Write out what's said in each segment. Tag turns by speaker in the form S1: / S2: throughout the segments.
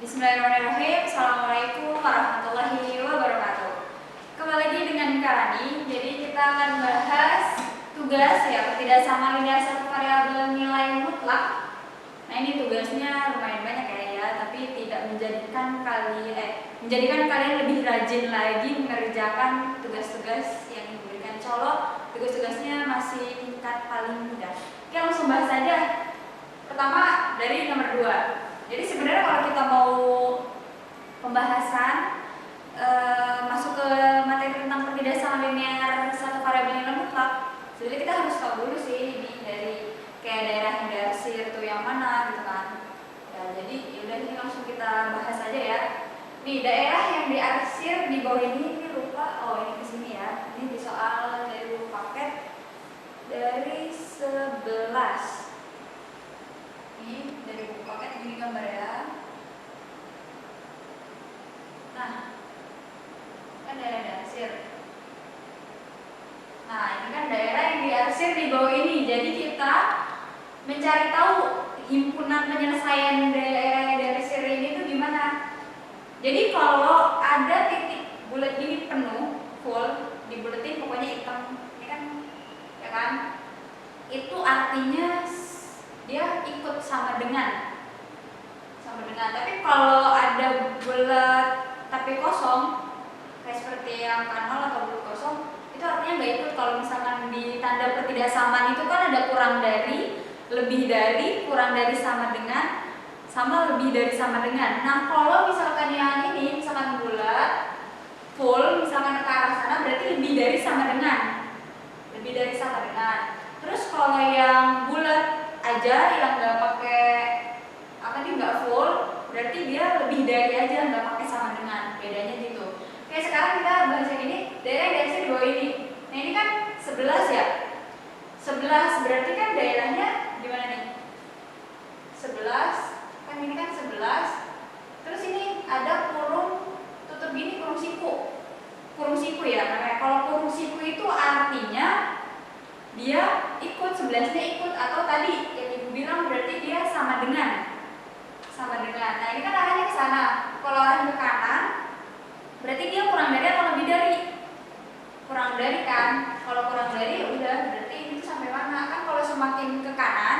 S1: Bismillahirrahmanirrahim. Assalamualaikum warahmatullahi wabarakatuh. Kembali lagi dengan Kak Rani. Jadi kita akan bahas tugas ya, ketidaksamaan linear satu variabel nilai mutlak. Nah ini tugasnya lumayan banyak ya, tapi tidak menjadikan kalian lebih rajin lagi mengerjakan tugas-tugas yang diberikan Colo. Tugas-tugasnya masih tingkat paling mudah. Oke, langsung bahas saja. Pertama dari nomor 2. Jadi sebenarnya kalau kita mau pembahasan masuk ke materi tentang ketidaksamaan linear satu variabel nilai mutlak, jadi kita harus tahu dulu sih ini dari kayak daerah yang diarsir itu yang mana gitu kan. Ya, jadi yaudah ini langsung kita bahas aja ya. Nih daerah yang diarsir di bawah ini lupa, oh ini kesini ya. Ini di soal dari buku paket dari 11. Ini dari buku paket ini gambar ya. Nah, kan daerah diarsir. Nah, ini kan daerah yang diarsir di bawah ini. Jadi kita mencari tahu himpunan penyelesaian daerah yang diarsir ini itu gimana. Jadi kalau ada titik bulat ini penuh, full, dibuletin pokoknya hitam, ini kan, ya kan? Itu artinya dia ikut sama dengan. Tapi kalau ada bulat tapi kosong, kayak seperti yang kanal atau bulat kosong, itu artinya nggak ikut. Kalau misalkan di tanda ketidaksamaan itu kan ada kurang dari, lebih dari, kurang dari, sama dengan, sama lebih dari sama dengan. Nah kalau misalkan yang ini misalkan bulat full, misalkan ke arah sana, berarti lebih dari sama dengan. Terus kalau yang bulat aja yang nggak pakai nggak full, berarti dia lebih dari aja, nggak pakai sama dengan, bedanya gitu. Oke, sekarang kita bahas yang ini, daerah yang diarsir di bawah ini. Nah ini kan 11 ya, 11 berarti kan daerahnya gimana nih? 11 kan, ini kan 11. Terus ini ada kurung tutup gini, kurung siku ya namanya. Kalau kurung siku itu artinya dia ikut, 11-nya ikut, atau tadi yang ibu bilang berarti dia sama dengan. Nah ini kan arahnya ke sana. Kalau arahnya ke kanan, berarti dia kurang dari atau lebih dari? Kurang dari kan? Kalau kurang dari ya udah, berarti itu sampai mana? Kan kalau semakin ke kanan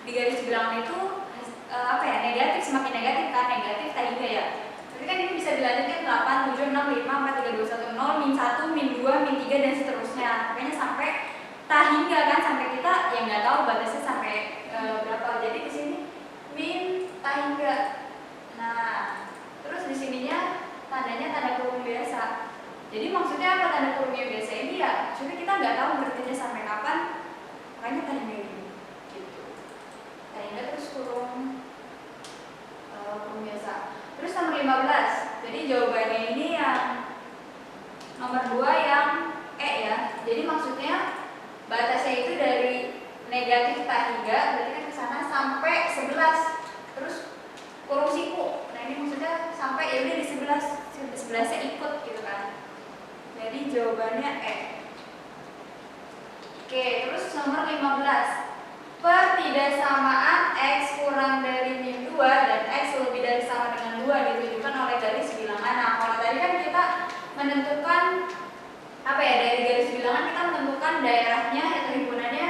S1: di garis bilangan itu negatif, semakin negatif kan? Negatif tadi ya. Tapi kan ini bisa dilanjutkan 8, 7, 6, 5, 4, 3, 2, 1, 0, min 1, min 2, min 3 dan seterusnya. Makanya sampai hingga kan, sampai kita yang nggak tahu batasnya sampai berapa. Jadi di sini min hingga. Nah, terus di sininya tandanya tanda kurung biasa. Jadi maksudnya apa tanda kurungnya biasa ini ya? Maksudnya kita nggak tahu berartinya sampai kapan. Makanya tanda ini gitu. Tanda terus kurung biasa. Terus nomor 15. Jadi jawabannya ini yang nomor 2 yang ya. Jadi maksudnya batasnya itu dari negatif hingga, berarti kan ke sana sampai 11. Terus kurung siku. Nah ini maksudnya sampai ya udah di 11-nya ikut gitu kan. Jadi jawabannya Oke, terus nomor 15. Pertidaksamaan x kurang dari min 2 dan x lebih dari sama dengan 2 ditunjukkan oleh garis bilangan. Nah, kalau tadi kan kita menentukan dari garis bilangan kita menentukan daerahnya atau himpunannya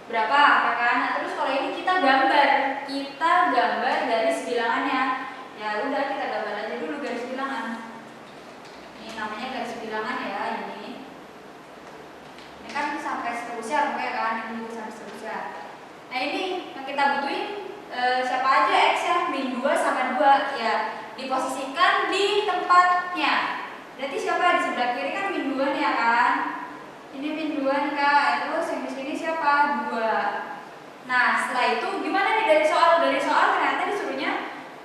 S1: berapa, ya kan? Nah, terus kalau ini kita gambar garis bilangannya. Ya udah, kita gambar aja dulu garis bilangan. Ini namanya garis bilangan ya, ini. Ini kan sampai seterusnya, ya kan? Ini sampai seterusnya. Nah, ini yang kita butuhin siapa aja x-nya, min 2 sama 2 ya. Diposisikan di tempatnya. Berarti siapa di sebelah kiri kan min 2 nih ya kan? Ini min 2 nih Kak. Terus yang di sini siapa? 2. Nah, setelah itu gimana nih dari soal? Dari soal ternyata disuruhnya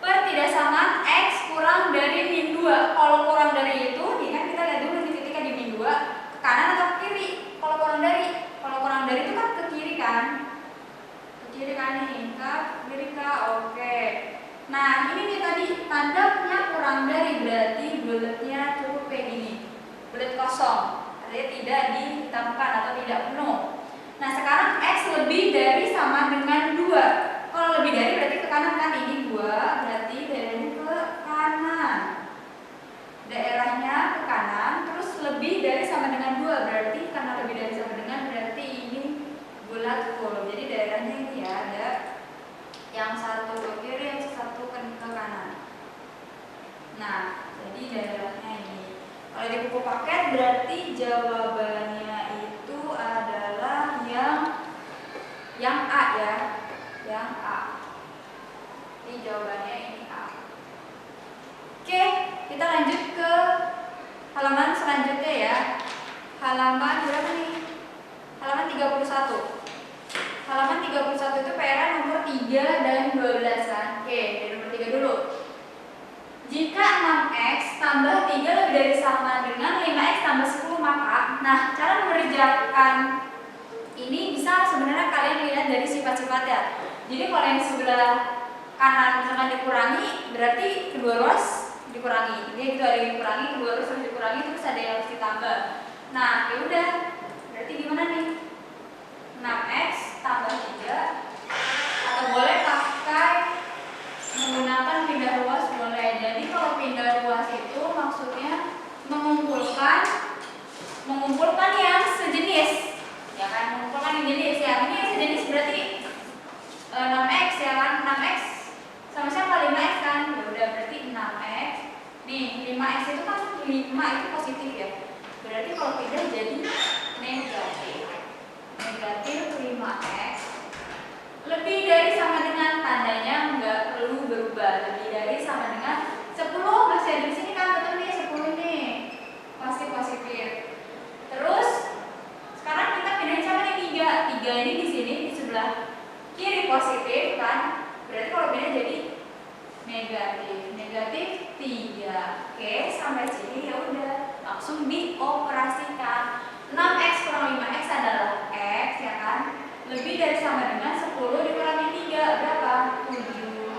S1: pertidaksamaan x kurang dari min 2. Kalau kurang dari itu, nih kan kita lihat dulu nih ketika di min 2, ke kanan atau ke kiri? Kalau kurang dari itu kan ke kiri kan? Ke kiri kan nih, ke kiri Kak. Oke. Nah, ini nih tadi tandanya kurang dari, berarti bulatnya cukup kayak gini. Bulat kosong. Artinya tidak dihitamkan atau tidak penuh. Nah sekarang x lebih dari sama dengan 2. Kalau lebih dari berarti ke kanan kan, ini 2, berarti daerahnya ke Yang satu ke kiri, yang satu ke kanan. Nah, jadi daerahnya ini. Kalau di buku paket berarti jawabannya itu adalah yang A ya. Yang A. Jadi jawabannya ini A. Oke, kita lanjut ke halaman selanjutnya ya. Halaman berapa nih? Halaman 31. Halaman 31 itu PR nomor 3 dan 12 kan. Oke, dari nomor 3 dulu. Jika 6x tambah 3 lebih dari sama dengan 5x tambah 10 maka, nah cara mengerjakan ini bisa sebenarnya kalian lihat dari sifat-sifatnya. Jadi kalau yang sebelah kanan misalkan dikurangi, berarti kedua ruas dikurangi. Jadi itu ada yang dikurangi, kedua ruas harus dikurangi, terus ada yang harus ditambah. Nah, ya udah. Berarti gimana nih? 6x tambah 3 atau boleh pakai menggunakan pindah ruas boleh. Jadi kalau pindah ruas itu maksudnya mengumpulkan yang sejenis, ya kan? Mengumpulkan yang jenis ya. Ini yang sejenis berarti 6x ya kan? 6x sama siapa 5x kan? Ya udah berarti 6x. Nih 5x itu kan 5 itu positif ya. Berarti kalau pindah jadi negatif. Negatif 5x lebih dari sama dengan tandanya nggak perlu berubah. Lebih dari sama dengan 10 masih ada di sini kan, betul nih 10 nih pasti positif. Terus sekarang kita pindahin sama nih 3. 3 ini di sini di sebelah kiri positif kan, berarti kalau pindah jadi negatif. Negatif 3. Oke, sampai sini ya udah langsung dioperasikan. 6x kurang 5x adalah x ya kan, lebih dari sama dengan 10 dikurangi 3 berapa? 7.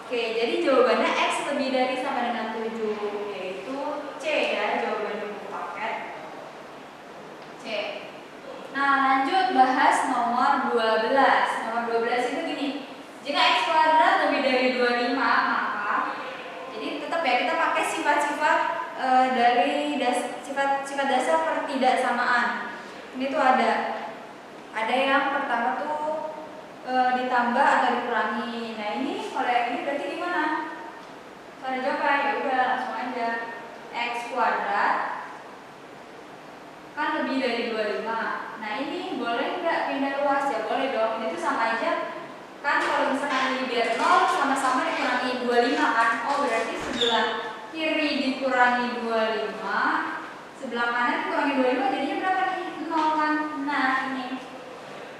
S1: Oke, jadi jawabannya x lebih dari sama dengan 7, yaitu C ya, jawabannya buku paket C. Nah, lanjut bahas nomor 12. Nomor 12 itu gini. Jika x kuadrat lebih dari 25 maka, jadi tetap ya kita pakai sifat-sifat dari sifat dasar pertidaksamaan. Ini tuh ada yang pertama tuh ditambah atau dikurangi. Nah ini kalau yang ini berarti gimana? Cara jawab ya udah langsung aja. X kuadrat kan lebih dari 25. Nah ini boleh nggak pindah ruas? Ya boleh dong. Ini tuh sama aja kan, kalau misalkan ini biar 0 sama-sama dikurangi 25 kan. Oh berarti sebelah kiri dikurangi 25, sebelah kanan dikurangi 25, jadinya berapa nih? 0 kan. Nah ini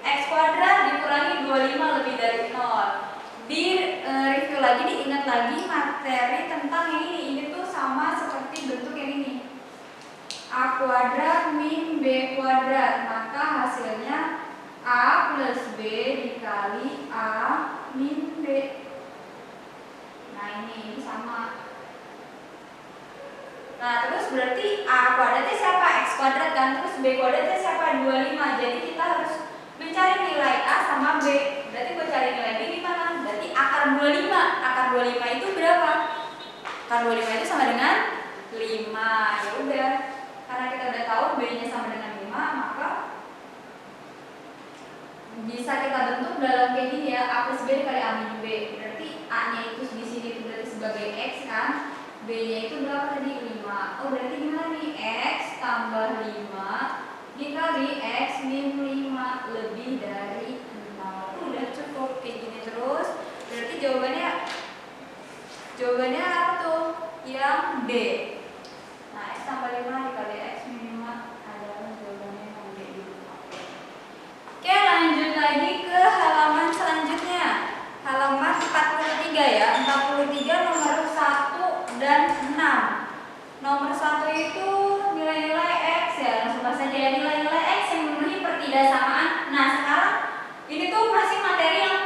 S1: x kuadrat dikurangi 25 lebih dari 0. Di review lagi, diingat lagi materi tentang yang ini tuh sama seperti bentuk yang ini, a kuadrat min b kuadrat, maka hasilnya a plus b dikali a min b. Nah ini sama. Nah terus berarti a kuadratnya siapa? X kuadrat kan, terus b kuadratnya siapa? 25. Jadi kita harus mencari nilai a sama b. Berarti gue cari nilai b di mana? Berarti akar 25. Akar 25 itu berapa? Akar 25 itu sama dengan 5. Ya udah. Karena kita udah tahu b-nya sama dengan 5, maka bisa kita bentuk dalam kayak gini ya, a plus b dikali a min b. Berarti a-nya itu di sini itu berarti sebagai x kan. B-nya itu berapa tadi? 5. Oh berarti gimana nih? X tambah 5 dikali x min 5 lebih dari 0. Udah cukup kayak gini terus. Berarti jawabannya apa tuh? Yang D. Nah x tambah 5 dikali x min 5 adalah jawabannya yang D dulu. Oke, lanjut lagi ke halaman selanjutnya. Halaman 43 ya. 43 nomor 1 dan 6. Nomor 1 itu nilai-nilai x ya, langsung bahas aja ya, nilai-nilai x yang memenuhi pertidaksamaan. Nah sekarang ini tuh masih materi yang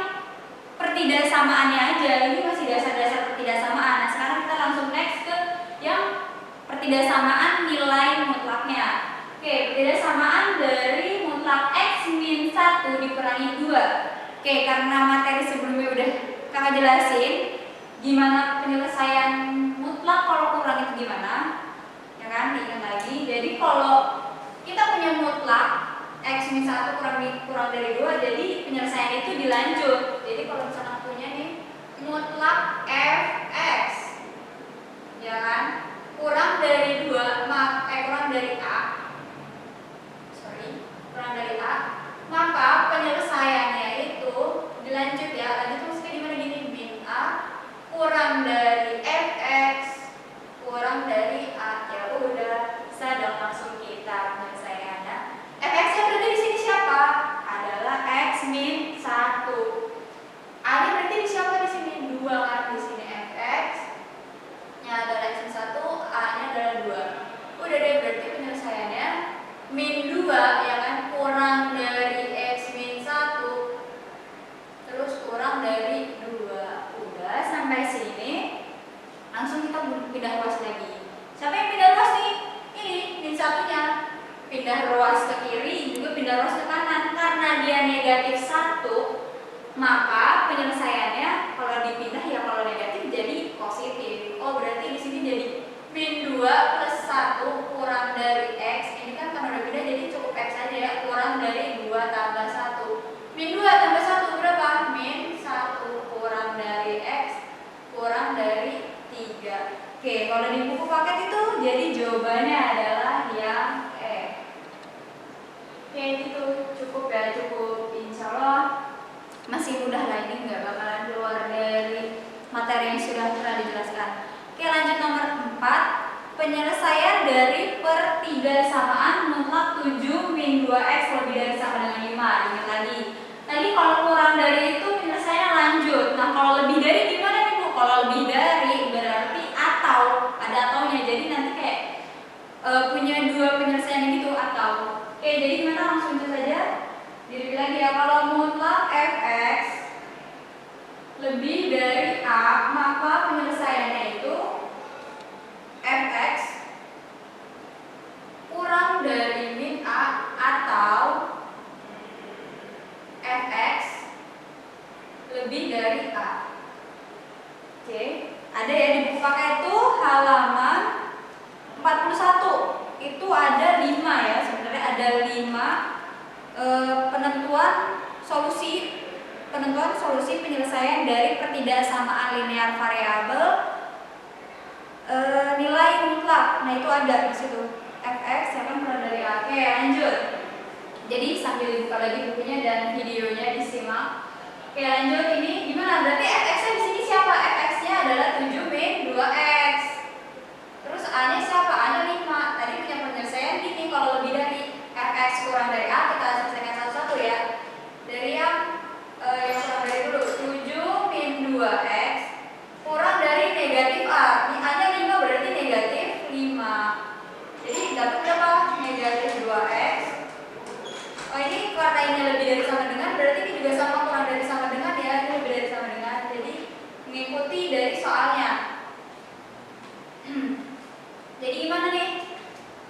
S1: pertidaksamaannya aja, ini masih dasar-dasar pertidaksamaan. Nah sekarang kita langsung next ke yang pertidaksamaan nilai mutlaknya. Oke, pertidaksamaan dari mutlak x min 1 dikurangi 2. Oke, karena materi sebelumnya udah kakak jelasin gimana penyelesaian mutlak kalau kurang itu gimana, ya kan, diingat lagi. Jadi kalau kita punya mutlak x min 1 kurang dari 2, jadi penyelesaian itu dilanjut. Jadi kalau misalnya punya mutlak fx, ya kan, kurang dari kurang dari a, kurang dari a, maka penyelesaiannya itu dilanjut ya, lanjut maksudnya gimana gini, min a kurang dari fx kurang dari a, ya udah bisa dong langsung kita penyelesaiannya. Fx nya berarti di sini siapa? Adalah x min 1. A nya berarti di siapa di sini? 2 kan, di sini fx nya adalah x min 1, a nya adalah 2. Udah deh, berarti penyelesaiannya min 2 ya kan, kurang dari x min 1 terus kurang dari 2. Udah sampai sini langsung kita pindah ruas lagi. Siapa yang pindah ruas nih? Ini min 1-nya pindah ruas ke kiri, juga pindah ruas ke kanan. Karena dia negatif 1, maka penyelesaiannya kalau dipindah ya kalau negatif jadi positif. Oh, berarti di sini jadi min 2 plus 1 kurang dari x. Ini kan karena udah pindah jadi cukup x aja ya, kurang dari 2 tambah 1. Min 2 tambah 1 berapa? Min 1 kurang dari x kurang dari 3. Oke, kalau di buku paket itu jadi jawabannya adalah yang E. Oke, itu cukup ya, cukup, insya Allah masih mudah lah, ini nggak bakalan keluar dari materi yang sudah pernah dijelaskan. Oke, lanjut nomor 4, penyelesaian dari per 3 samaan mutlak 7 min 2x lebih dari sama dengan 5. Ingat lagi, tadi kalau kurang dari itu penyelesaiannya lanjut. Nah, kalau lebih dari gimana nih Bu? Kalau lebih dari berarti atau, ada ataunya, jadi nanti kayak punya 2 penyelesaian gitu atau. Oke, jadi gimana, langsung saja diri lagi ya, kalau mutlak fx lebih dari a, maka penyelesaiannya itu fx kurang dari min a atau fx lebih dari a. Oke, ada ya di buku paket itu halaman 41 itu ada 5 ya, sebenarnya ada 5 penentuan solusi penyelesaian dari pertidaksamaan linear variabel nilai mutlak. Nah, itu ada di situ fx ya kan kurang dari a. Oke, lanjut. Jadi sambil dibuka lagi bukunya dan videonya disimak. Oke, lanjut. Ini gimana? Berarti fx-nya di sini siapa? Fx-nya adalah 7 min 2x. Terus a-nya siapa? A-nya 5. Tadi punya penyelesaian gini, kalau lebih dari fx kurang dari a kita selesaikan satu-satu ya. Dari yang kurang dari dulu, 7 min 2x kurang dari negatif a. Ini a-nya 5 berarti negatif 5. Jadi dapat berapa? Negatif 2x. Oh, ini karena ini lebih dari sama dengan, berarti ini juga sama kurang dari sama dengan ya. Ini lebih dari sama dengan, jadi mengikuti dari soalnya. Jadi gimana nih?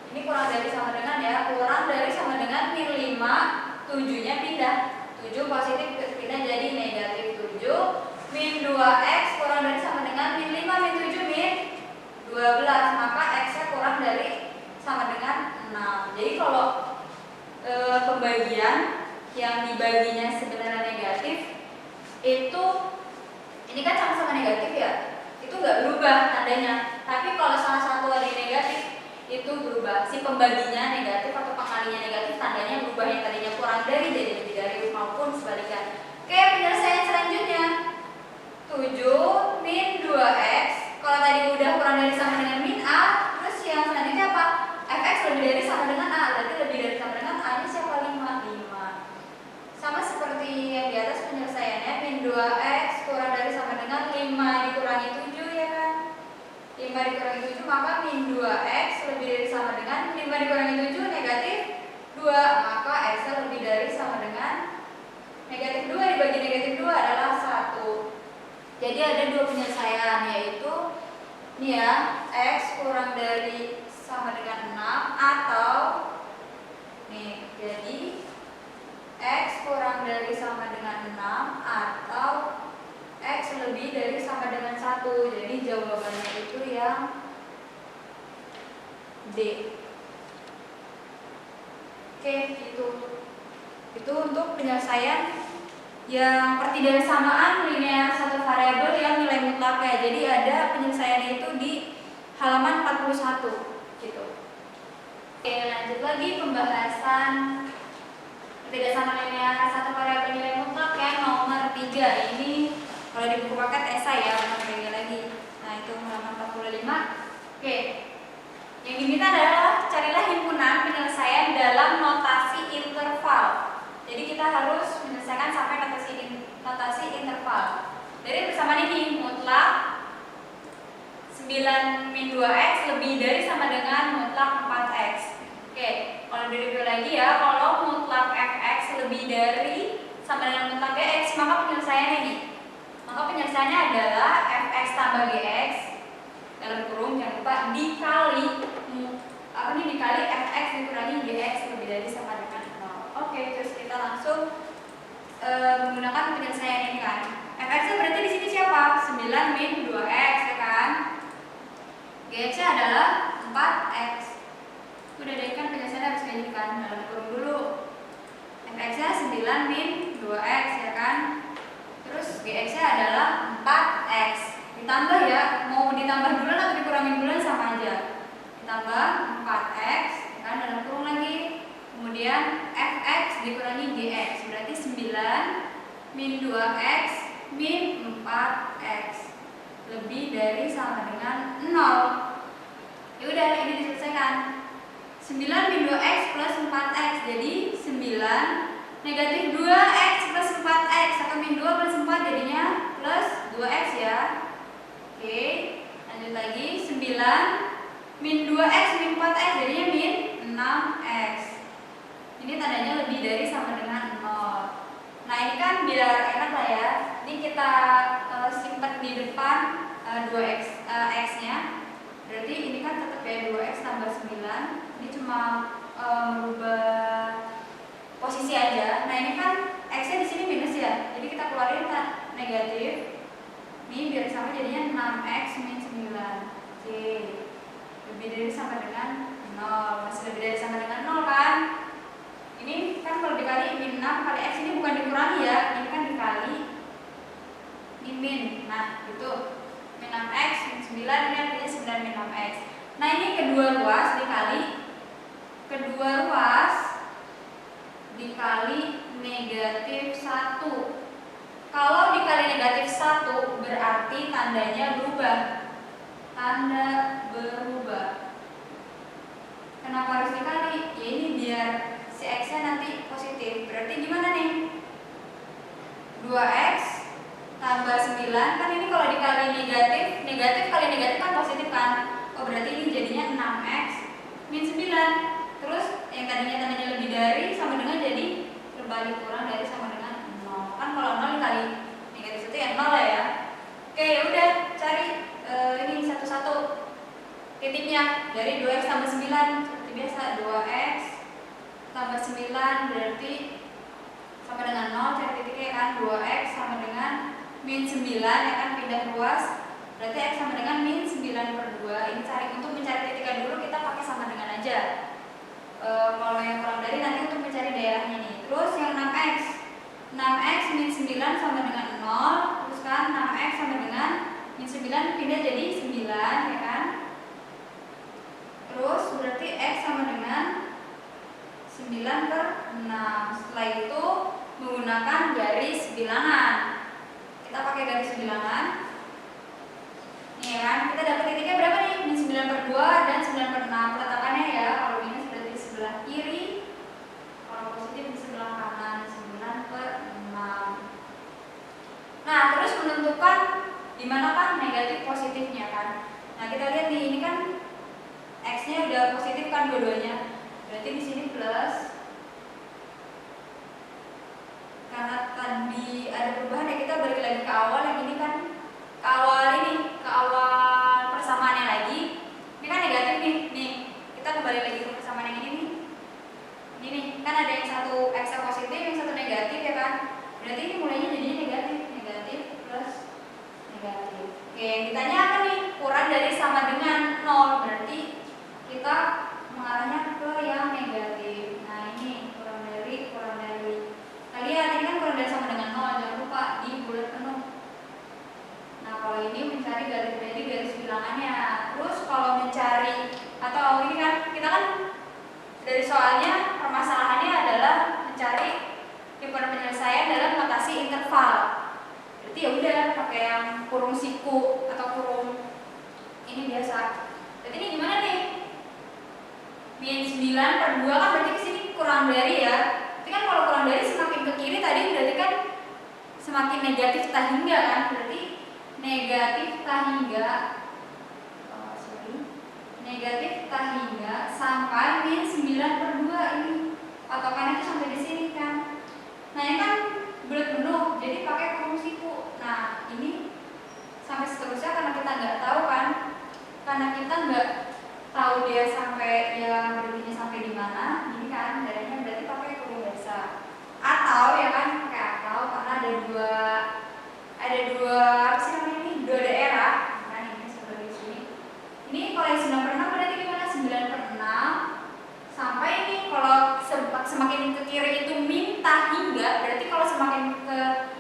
S1: Ini kurang dari sama dengan ya, kurang dari sama dengan min 5, 7-nya pindah, 7 positif pindah jadi negatif 7, min 2x kurang dari sama dengan min 5 min 7 min 12, maka x-nya kurang dari sama dengan 6. Jadi kalau pembagian yang dibaginya sebenarnya negatif itu, ini kan sama-sama negatif ya, itu nggak berubah tandanya. Tapi kalau salah satu ada yang negatif itu berubah, si pembaginya negatif atau pengalinya negatif, tandanya berubah, yang tadinya kurang dari jadi lebih dari maupun sebaliknya. Oke, penyelesaian selanjutnya 7 min 2x. Kalau tadi udah kurang dari sama dengan min a, terus yang selanjutnya apa? Fx lebih dari sama dengan a, berarti lebih dari sama dengan a nya siapa? 5. Sama seperti yang di atas penyelesaiannya, min 2x kurang dari sama dengan 5 dikurangi 7 ya kan, 5 dikurangi 7 maka min 2x lebih dari sama dengan 5 dikurangi 7 negatif 2, maka x lebih dari sama dengan negatif 2 dibagi negatif 2 adalah 1. Jadi ada 2 penyelesaian, yaitu ini ya, x kurang dari sama dengan 6 atau nih, jadi x kurang dari sama dengan 6 atau x lebih dari sama dengan 1. Jadi jawabannya itu yang D. Oke, itu untuk penyelesaian yang pertidaksamaan linear satu variabel yang nilai mutlaknya. Jadi ada penyelesaiannya itu di halaman 41 gitu. Oke, lanjut lagi pembahasan pertidaksamaan linear satu variabel nilai mutlak yang nomor 3. Ini kalau di buku paket esai ya, nomor 3 lagi. Nah, itu halaman 45. Oke. Yang diminta adalah carilah himpunan penyelesaian dalam notasi interval. Jadi kita harus menyelesaikan sampai notasi interval. Dari persamaan ini mutlak 9 min 2x lebih dari sama dengan mutlak 4x. Oke, kalau direview lagi ya, kalau mutlak fx lebih dari sama dengan mutlak gx, maka penyelesaiannya nih. Maka penyelesaiannya adalah fx tambah gx dalam kurung jangan lupa dikali dikali fx dikurangi gx lebih dari sama dengan 0. Oke, terus kita langsung menggunakan penyelesaian ini kan. Fx nya berarti di sini siapa? 9 min 2x ya kan. Gx nya adalah 4x. Udah deh kan penyelesaian harus kayak gini kan, dalam kurung dulu. Fx nya 9 min 2x ya kan. Terus gx nya adalah 4x. Ditambah ya, mau ditambah duluan atau dikurangin duluan sama aja. Ditambah 4x kan dalam kurung lagi. Kemudian fx dikurangi gx berarti 9 min 2x min 4x lebih dari sama dengan 0. Ya udah, ini diselesaikan. 9 min 2x plus 4x jadi 9 negatif 2x plus 4x atau min 2 plus 4 jadinya plus 2x ya. Oke, lanjut lagi. 9 min 2x min 4x jadinya min 6x. Ini tandanya lebih dari sama dengan 0. Nah, ini kan biar enak lah ya. Ini kita simpan di depan 2x x-nya. Berarti ini kan tetap ya 2x tambah 9. Ini cuma merubah posisi aja. Nah, ini kan x-nya di sini minus ya. Jadi kita keluarin negatif. Ini biar sama jadinya 6x min 9. Oke. Lebih dari sama dengan 0. Masih lebih dari sama dengan 0 kan? Ini kan kalau dikali min 6 kali x ini bukan dikurangi ya. Ini kan dikali. Ini min. Nah, gitu. Min 6x min 9 ini artinya 9 min 6x. Nah, ini kedua ruas dikali negatif 1. Kalau dikali negatif 1 berarti tandanya berubah. Tanda berubah. Kenapa harus dikali? Ya ini biar si x-nya nanti positif. Berarti gimana nih? 2x tambah 9 kan ini kalau dikali negatif kali negatif kan positif kan. Oh, berarti ini jadinya 6x min 9. Terus yang tandanya lebih dari sama dengan jadi berbalik kurang dari sama dengan 0. Kan kalau 0 dikali negatif 1 ya 0 lah ya. Oke, ya udah cari ini satu-satu titiknya. Dari 2x tambah 9 seperti biasa 2x tambah 9 berarti sama dengan 0, cari titiknya kan. 2x sama dengan min 9 ya kan, pindah ruas berarti x sama dengan min 9/2. Ini cari, untuk mencari titiknya dulu kita pakai sama dengan aja. Kalau yang kurang dari nanti untuk mencari daerahnya nih. Terus yang 6x min 9 sama dengan 0. Terus kan 6x sama dengan min 9 pindah jadi 9 ya kan. Terus berarti x sama dengan 9/6. Setelah itu menggunakan garis bilangan. Kita pakai garis bilangan. Nih ya kan, kita dapat titiknya berapa nih? Min 9/2 dan 9/6. Peletakannya ya, kalau minus berarti di sebelah kiri, kalau positif di sebelah kanan. 9/6. Nah, terus menentukan di mana kan negatif positifnya kan. Nah, kita lihat nih, ini kan x-nya udah positif kan dua-duanya. Berarti di sini plus. Karena tadi ada perubahan ya, kita balik lagi ke awal. Yang ini kan ke awal persamaannya lagi. Ini kan negatif nih. Kita kembali lagi ke persamaan yang ini nih. Ini nih, kan ada yang satu x positif, yang satu negatif ya kan. Berarti ini mulainya jadinya negatif plus negatif. Oke, yang ditanya apa nih? Kurang dari sama dengan 0. Berarti kita mengarahnya ke yang negatif. Nah, ini kurang dari. Kita lihat ini kan kurang dari sama dengan 0. Kalau ini mencari garis dari garis bilangannya. Terus kalau mencari atau ini kan kita kan dari soalnya permasalahannya adalah mencari himpunan penyelesaian dalam notasi interval. Berarti ya udah pakai yang kurung siku atau kurung ini biasa. Berarti ini gimana nih? Min 9/2 kan berarti kesini kurang dari ya. Tapi kan kalau kurang dari semakin ke kiri tadi berarti kan semakin negatif tak hingga kan. Berarti negatif tak hingga negatif tak hingga sampai min 9/2 ini. Patokannya itu sampai di sini kan. Nah ini kan bulat penuh jadi pakai kurung siku. Nah ini sampai seterusnya karena kita nggak tahu kan. Karena kita nggak tahu dia sampai ya berhentinya sampai di mana, ini kan daerahnya berarti pakai kurung biasa. Atau ya kan pakai atau karena ada dua apa sih namanya ini? Dua daerah. Nah ini seperti sini. Ini kalau yang 9/6 berarti gimana? 9/6 sampai ini kalau semakin ke kiri itu min tak hingga, berarti kalau semakin ke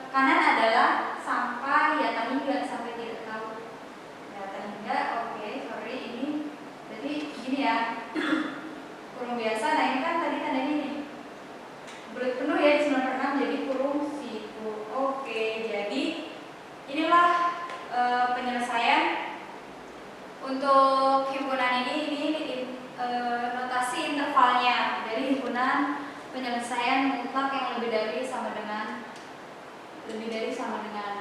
S1: kanan adalah sampai ya tak hingga, sampai tidak tahu. Ya tak hingga, oke, sorry ini berarti gini ya. Kurung biasa, nah ini kan tadi tandanya nih. Bulat penuh ya di 9/6 jadi kurung siku. Oke, jadi inilah penyelesaian untuk himpunan ini notasi intervalnya dari himpunan penyelesaian mutlak yang lebih dari sama dengan.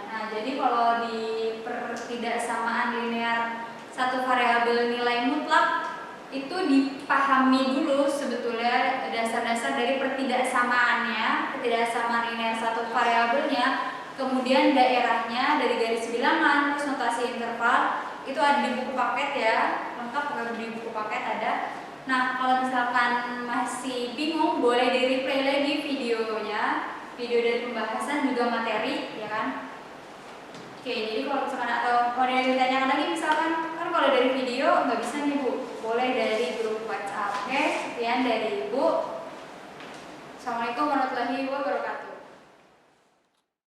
S1: Nah, jadi kalau di pertidaksamaan linear satu variabel nilai mutlak itu dipahami dulu sebetulnya dasar-dasar dari pertidaksamaannya, ketidaksamaan linear satu variabelnya, kemudian daerahnya dari garis bilangan, terus notasi interval itu ada di buku paket ya, lengkap di buku paket ada. Nah kalau misalkan masih bingung boleh di replay lagi videonya, video dari pembahasan juga materi ya kan. Oke, jadi kalau misalkan atau mau ditanyakan lagi misalkan kan kalau dari video nggak bisa nih Bu, boleh dari grup WhatsApp. Oke, sekian dari Ibu. Assalamualaikum warahmatullahi wabarakatuh.